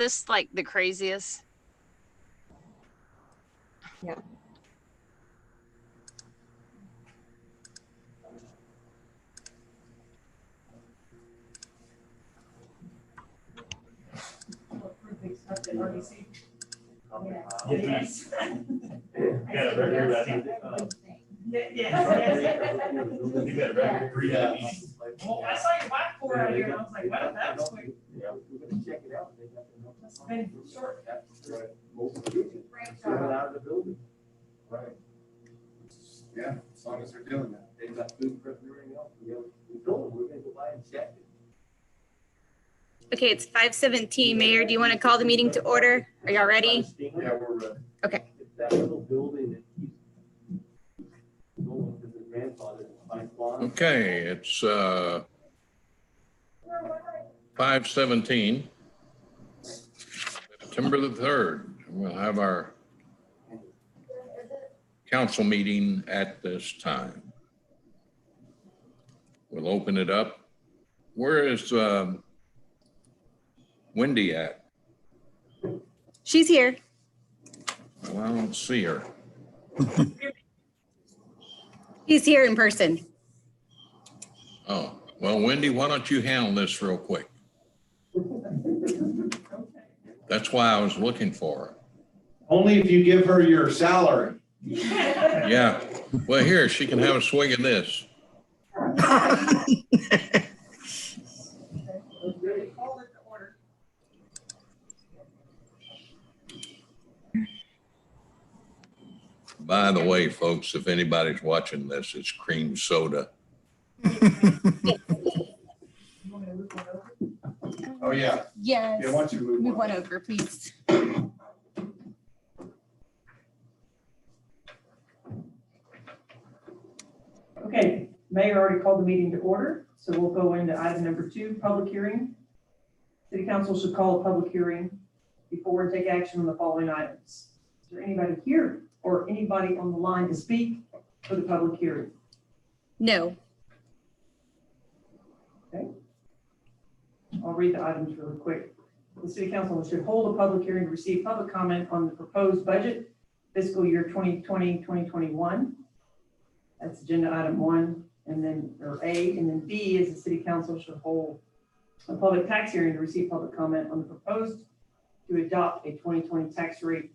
this like the craziest? Yeah. Yes. Yeah, record, I think, you got a record, 3 meetings. Well, I saw your whiteboard out here and I was like, wow, that was quick. Yeah, we're gonna check it out. They got the notes. Must've been short. That's right. Most of it. Still out of the building. Right. Yeah, as long as they're doing that. They've got food for everything else. We told them we're gonna go by and check it. Okay, it's 5:17. Mayor, do you want to call the meeting to order? Are y'all ready? Yeah, we're ready. Okay. It's that little building that keeps going to the grandfather. Okay, it's 5:17, September the 3rd. We'll have our council meeting at this time. We'll open it up. Where is Wendy at? She's here. Well, I don't see her. She's here in person. Oh, well, Wendy, why don't you handle this real quick? That's why I was looking for her. Only if you give her your salary. Yeah, well, here, she can have a swig of this. By the way, folks, if anybody's watching this, it's cream soda. Oh, yeah. Yes. Yeah, why don't you move Move on? one over, please. Okay, Mayor already called the meeting to order, so we'll go into item number 2, public hearing. City Council should call a public hearing before we take action on the following items. Is there anybody here or anybody on the line to speak for the public hearing? No. I'll read the items really quick. The City Council should hold a public hearing to receive public comment on the proposed budget fiscal year 2020-2021. That's agenda item 1, and then, or A, and then B is the City Council should hold a public tax hearing to receive public comment on the proposed to adopt a 2020 tax rate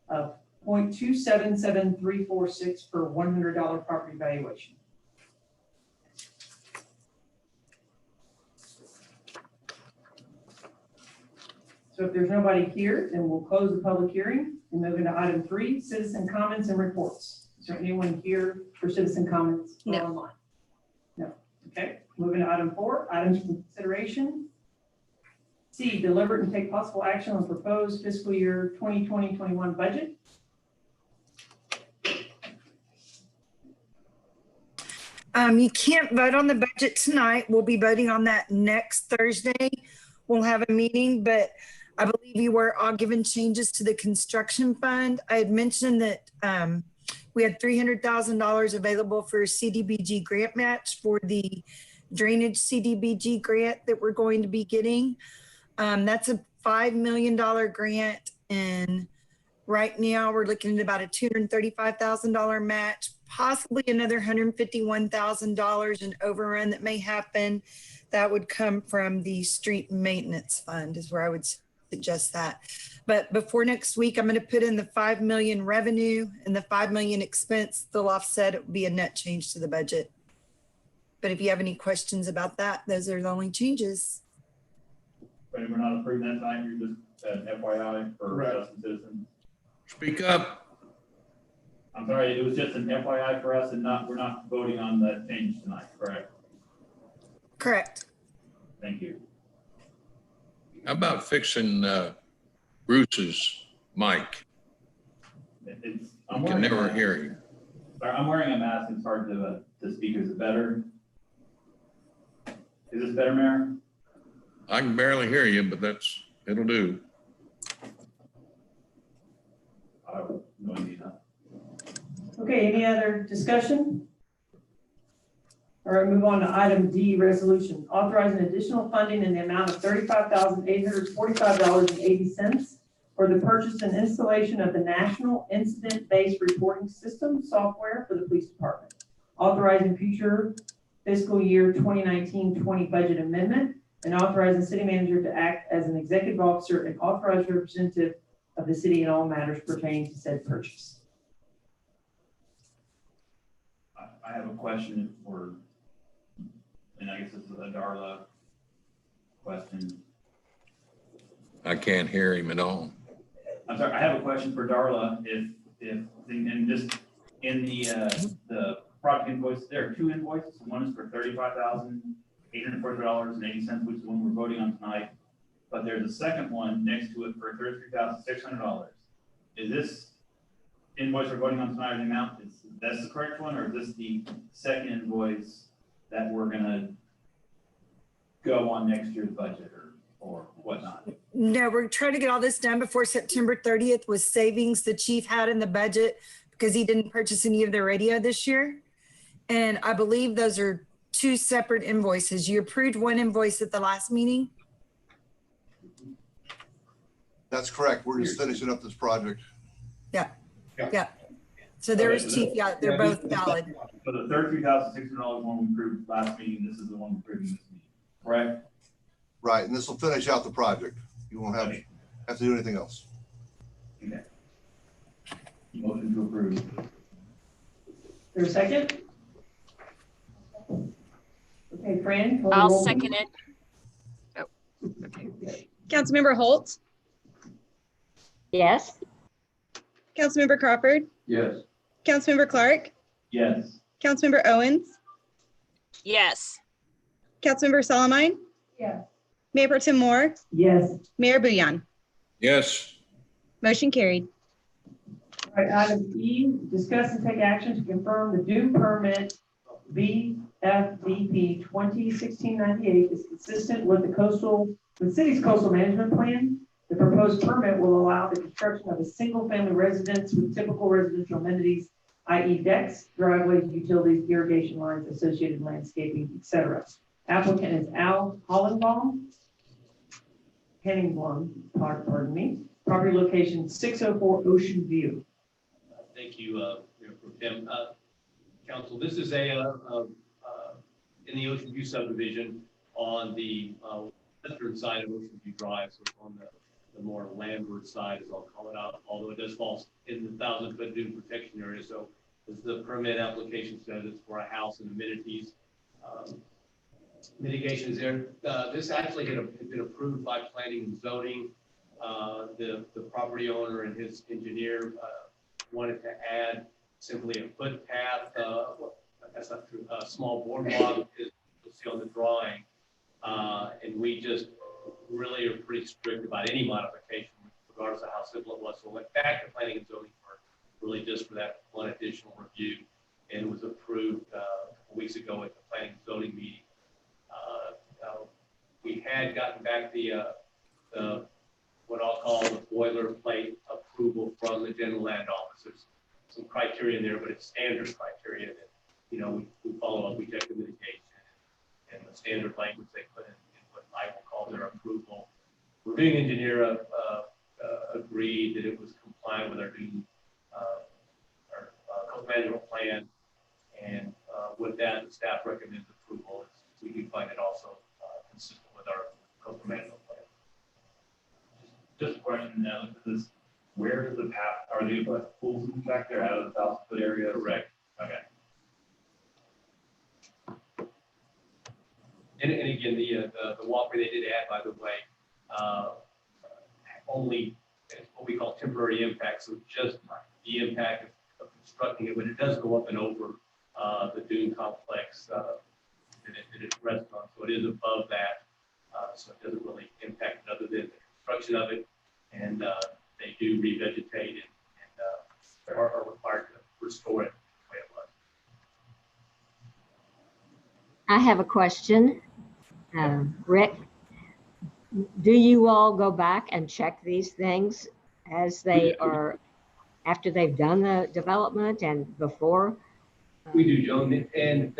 of 0.277346 per $100 property valuation. So if there's nobody here, then we'll close the public hearing and move into item 3, citizen comments and reports. Is there anyone here for citizen comments or No. online? No. Okay, moving to item 4, items for consideration. C, deliberate and take possible action on proposed fiscal year 2020-21 budget. You can't vote on the budget tonight. We'll be voting on that next Thursday. We'll have a meeting, but I believe you were all given changes to the construction fund. I had mentioned that we had $300,000 available for a CDBG grant match for the drainage CDBG grant that we're going to be getting. That's a $5 million grant, and right now we're looking at about a $235,000 match, possibly another $151,000 in overrun that may happen. That would come from the street maintenance fund is where I would suggest that. But before next week, I'm going to put in the 5 million revenue and the 5 million expense. They'll offset. It would be a net change to the budget. But if you have any questions about that, those are the only changes. But we're not approving that tonight, you're just FYI for Correct. Justin Citizen. Speak up. I'm sorry, it was just an FYI for us and we're not voting on that change tonight, correct? Correct. Thank you. How about fixing Bruce's mic? I'm You can wearing a never mask. hear him. Sorry, I'm wearing a mask, it's hard to speak, is it better? Is this better, Mayor? I can barely hear you, but it'll do. I don't know anything. Okay, any other discussion? All right, move on to item D, resolution authorizing additional funding in the amount of $35,845.80 for the purchase and installation of the National Incident-Based Reporting System software for the police department. Authorizing future fiscal year 2019-20 budget amendment, and authorizing city manager to act as an executive officer and authorized representative of the city in all matters pertaining to said purchase. I have a question for, and I guess this is a Darla question. I can't hear him at all. I'm sorry, I have a question for Darla. And just in the project invoice, there are two invoices. One is for $35,840.80, which is the one we're voting on tonight. But there's a second one next to it for $33,600. Is this invoice we're voting on tonight, the amount, that's the correct one, or is this the second invoice that we're gonna go on next year's budget or whatnot? No, we're trying to get all this done before September 30th with savings the chief had in the budget because he didn't purchase any of the radio this year. And I believe those are two separate invoices. You approved one invoice at the last meeting. That's correct. We're just finishing up this project. Yeah. So there is chief, yeah, they're both valid. So the $33,600 one we approved last meeting, this is the one we're approving this meeting, correct? Right, and this will finish out the project. You won't have to do anything else. Okay. Motion to approve. Is there a second? Okay, Fran? call the I'll roll, second please. it. Oh, okay. Councilmember Holt, Yes. Councilmember Crawford, Yes. Councilmember Clark, Yes. Councilmember Owens, Yes. Councilmember Salamine, Yes. Mayor Pro Tem Moore, Yes. Mayor Bouillon. Yes, Motion carried. All right, item E, discuss and take action to confirm the due permit BFDP 2016-98 is consistent with the city's coastal management plan. The proposed permit will allow the construction of a single-family residence with typical residential amenities, i.e. decks, driveways, utilities, irrigation lines, associated landscaping, etc. Applicant is Al Henningbaum, pardon me. Property location 604 Ocean View. Thank you, Mayor Pro Tem. Council, this is in the Ocean View subdivision on the western side of Ocean View Drive, so on the more landward side, as I'll call it out, although it does fall in the 1,000-foot dune protection area. So as the permit application says, it's for a house and amenities. Mitigations there. This actually had been approved by planning and zoning. The property owner and his engineer wanted to add simply a footpath. That's not true. A small boardwalk, as you'll see on the drawing. And we just really are pretty strict about any modification, regardless of how simple it was. So we went back to planning and zoning for really just for that one additional review, and it was approved a couple weeks ago at the planning and zoning meeting. We had gotten back the what I'll call the boilerplate approval from the general land office. There's some criteria in there, but it's standard criteria that, you know, we follow up, we check the mitigation and the standard language they put in what I will call their approval. Reviewing engineer agreed that it was compliant with our coastal management plan, and with that, the staff recommends approval. We do find it also consistent with our coastal management plan. Just a question now, look at this. Where does the path, are they pools back there out of the 1,000-foot area? Correct. Okay. And again, the walkway they did add, by the way, only what we call temporary impact. So just the impact of constructing it, but it does go up and over the dune complex that it rests on. So it is above that. So it doesn't really impact it other than the construction of it. And they do revegetate and are required to restore it the way it was. I have a question. Rick, do you all go back and check these things as they are, after they've done the development and before? We do, Joan, and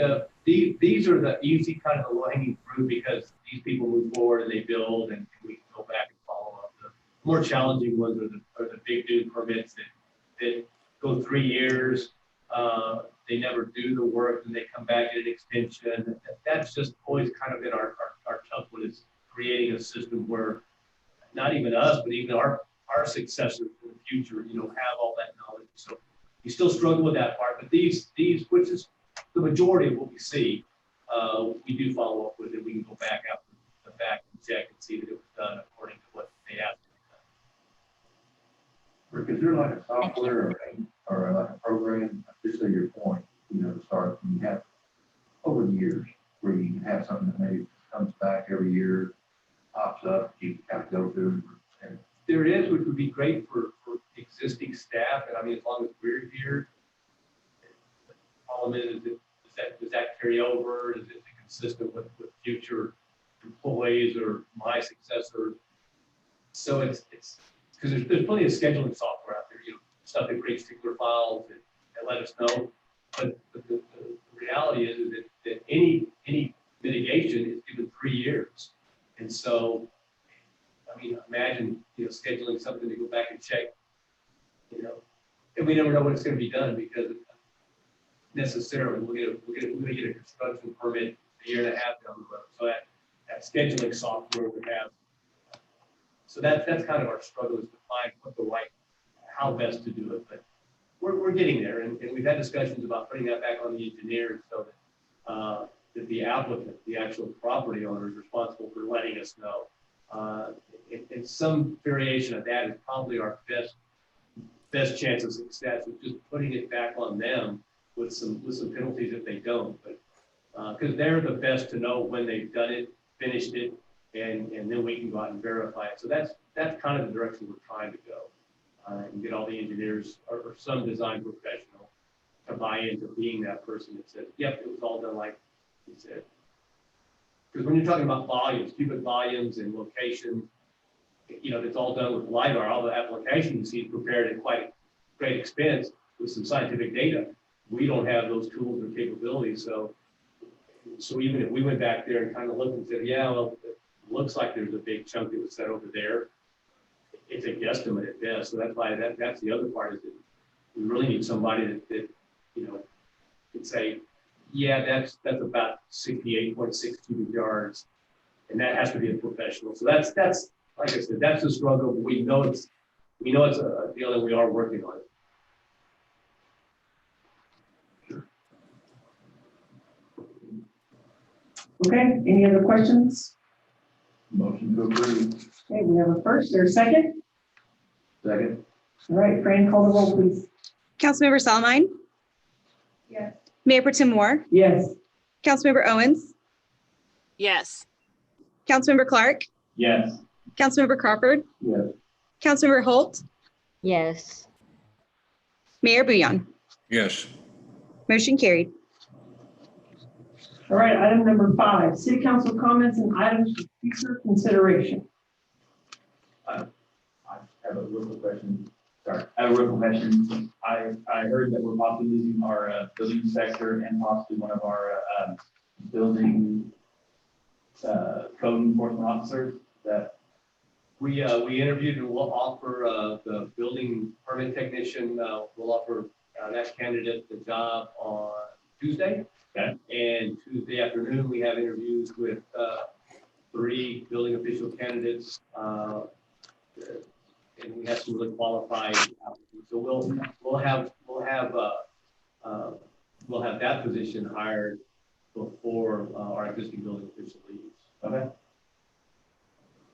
these are the easy kind of the low-hanging fruit because these people move forward and they build and we can go back and follow up. The more challenging ones are the big new permits that go 3 years. They never do the work and they come back at an extension. That's just always kind of been our tough one, is creating a system where not even us, but even our successors in the future, have all that knowledge. So you still struggle with that part, but these, which is the majority of what we see, we do follow up with it. We can go back after the fact and check and see that it was done according to what they asked to be done. Rick, is there like a software or like a program, just to your point, to start, you have over the years where you can have something that maybe comes back every year, pops up, you have to go through. And There is, which would be great for existing staff, and I mean, as long as we're here. The problem is does that carry over? Is it consistent with future employees or my successor? So it's because there's plenty of scheduling software out there, stuff that creates particular files and let us know. But the reality is that any mitigation is given 3 years. And so, I mean, imagine, scheduling something to go back and check, and we never know when it's going to be done because necessarily we're going to get a construction permit a year and a half down the road. So that scheduling software would have. So that's kind of our struggle, is to find how best to do it. But we're getting there, and we've had discussions about putting that back on the engineers so that the applicant, the actual property owner, is responsible for letting us know. And some variation of that is probably our best chance of success, is just putting it back on them with some penalties if they don't. But because they're the best to know when they've done it, finished it, and then we can go out and verify it. So that's kind of the direction we're trying to go, and get all the engineers or some design professional to buy into being that person that said, yep, it was all done like he said. Because when you're talking about volumes, cubic volumes and location, it's all done with LiDAR. All the application you see is prepared at quite great expense with some scientific data. We don't have those tools or capabilities. So even if we went back there and kind of looked and said, yeah, well, it looks like there's a big chunk that was set over there, it's a guesstimate at best. So that's why that's the other part, is that we really need somebody that could say, yeah, that's about 68.6 cubic yards, and that has to be a professional. So that's like I said, that's the struggle. But we know it's a deal, and we are working on it. Okay, any other questions? motion to approve. Okay, we have a first or a second. Second. All right, Fran, call the roll, please. Councilmember Salamine, Yes. Mayor Pro Tem Moore, Yes. Councilmember Owens, Yes. Councilmember Clark, Yes. Councilmember Crawford, Yes. Councilmember Holt, Yes. Mayor Bouillon. Yes. Motion carried. All right, item number 5, city council comments and items for future consideration. I have a real quick question. Sorry, I have a real quick question. I heard that we're possibly losing our building inspector and possibly one of our building code enforcement officers. That We interviewed, and we'll offer the building permit technician, we'll offer that candidate the job on Tuesday. Okay. And Tuesday afternoon, we have interviews with 3 building official candidates. And we have some really qualified applicants. So we'll have that position hired before our existing building official leaves. okay.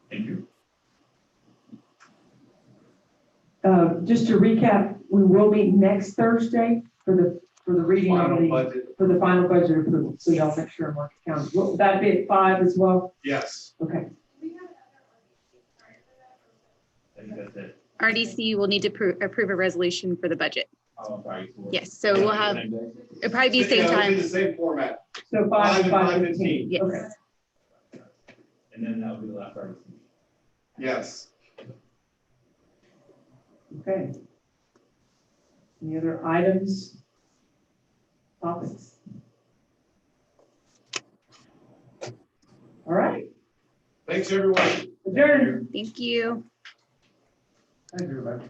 Thank you. Just to recap, we will meet next Thursday for the reading of Final budget. for the final budget approval. So y'all make sure and mark the calendar. Will that be at 5 as well? Yes. Okay. I think that's it. RDC will need to approve a resolution for the budget. Oh, I'm sorry. Yes, so we'll have, Same day? it'll probably be same Yeah, it'll be time. the same format. So 5 5 and and 5:15. 5:15. Yes. Okay. And then that'll be the last part. Yes. Okay. Any other items? Topics? Thanks, everyone. Adjourn. Thank you. Thank you, everybody.